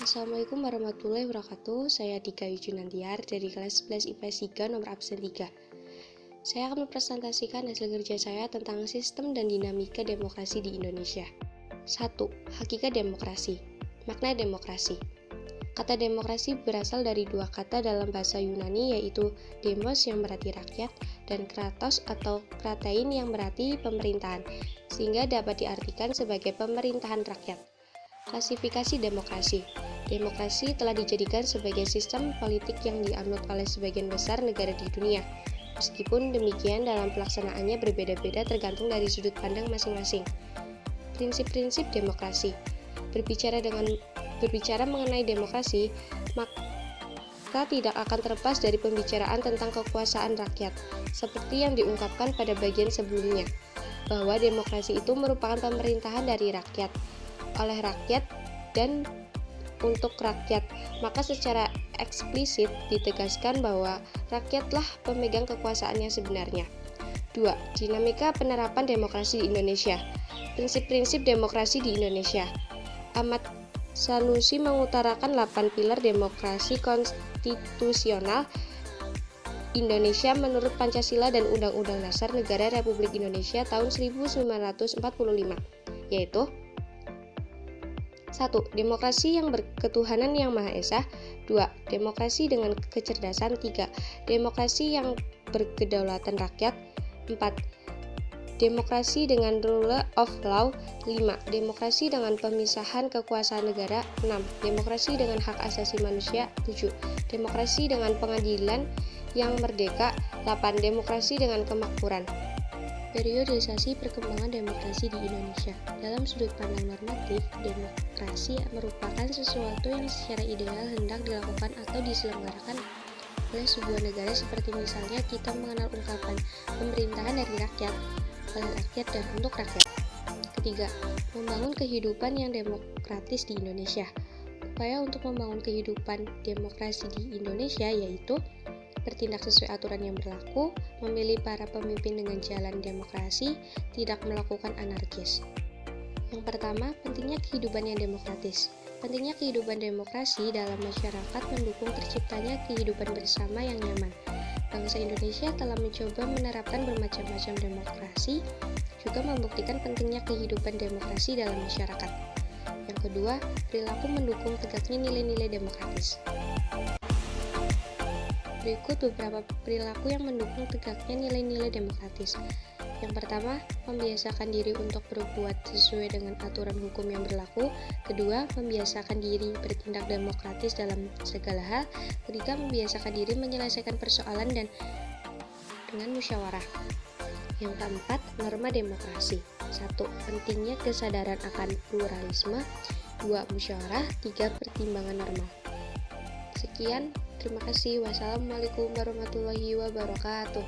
Assalamualaikum warahmatullahi wabarakatuh. Saya Dika Yujunantiar dari kelas 11 IPS 3 nomor absen 3. Saya akan mempresentasikan hasil kerja saya tentang sistem dan dinamika demokrasi di Indonesia. 1. Hakikat demokrasi. Makna demokrasi. Kata demokrasi berasal dari dua kata dalam bahasa Yunani, yaitu demos yang berarti rakyat dan kratos atau kratein yang berarti pemerintahan, sehingga dapat diartikan sebagai pemerintahan rakyat. Klasifikasi demokrasi. Demokrasi telah dijadikan sebagai sistem politik yang dianut oleh sebagian besar negara di dunia. Meskipun demikian, dalam pelaksanaannya berbeda-beda tergantung dari sudut pandang masing-masing. Prinsip-prinsip demokrasi. Berbicara mengenai demokrasi, maka tidak akan terlepas dari pembicaraan tentang kekuasaan rakyat, seperti yang diungkapkan pada bagian sebelumnya, bahwa demokrasi itu merupakan pemerintahan dari rakyat, oleh rakyat, dan untuk rakyat. Maka secara eksplisit ditegaskan bahwa rakyatlah pemegang kekuasaan yang sebenarnya. 2. Dinamika penerapan demokrasi di Indonesia. Prinsip-prinsip demokrasi di Indonesia. Ahmad Sanusi mengutarakan 8 pilar demokrasi konstitusional Indonesia menurut Pancasila dan Undang-Undang Dasar Negara Republik Indonesia tahun 1945, yaitu 1. Demokrasi yang berketuhanan yang Maha Esa. 2. Demokrasi dengan kecerdasan. 3. Demokrasi yang berkedaulatan rakyat. 4. Demokrasi dengan rule of law. 5. Demokrasi dengan pemisahan kekuasaan negara. 6. Demokrasi dengan hak asasi manusia. 7. Demokrasi dengan pengadilan yang merdeka. 8. Demokrasi dengan kemakmuran. Periodisasi perkembangan demokrasi di Indonesia. Dalam sudut pandang normatif, demokrasi merupakan sesuatu yang secara ideal hendak dilakukan atau diselenggarakan oleh sebuah negara, seperti misalnya kita mengenal ungkapan pemerintahan dari rakyat, oleh rakyat, dan untuk rakyat. Ketiga, membangun kehidupan yang demokratis di Indonesia. Upaya untuk membangun kehidupan demokrasi di Indonesia yaitu bertindak sesuai aturan yang berlaku, memilih para pemimpin dengan jalan demokrasi, tidak melakukan anarkis. Yang pertama, pentingnya kehidupan yang demokratis. Pentingnya kehidupan demokrasi dalam masyarakat mendukung terciptanya kehidupan bersama yang nyaman. Bangsa Indonesia telah mencoba menerapkan bermacam-macam demokrasi, juga membuktikan pentingnya kehidupan demokrasi dalam masyarakat. Yang kedua, perilaku mendukung tegaknya nilai-nilai demokratis. Berikut beberapa perilaku yang mendukung tegaknya nilai-nilai demokratis. Yang pertama, membiasakan diri untuk berbuat sesuai dengan aturan hukum yang berlaku. Kedua, membiasakan diri bertindak demokratis dalam segala hal. Ketiga, membiasakan diri menyelesaikan persoalan dan dengan musyawarah. Yang keempat, norma demokrasi. 1. Pentingnya kesadaran akan pluralisme. 2. Musyawarah. 3. Pertimbangan norma. Sekian, terima kasih. Wassalamualaikum warahmatullahi wabarakatuh.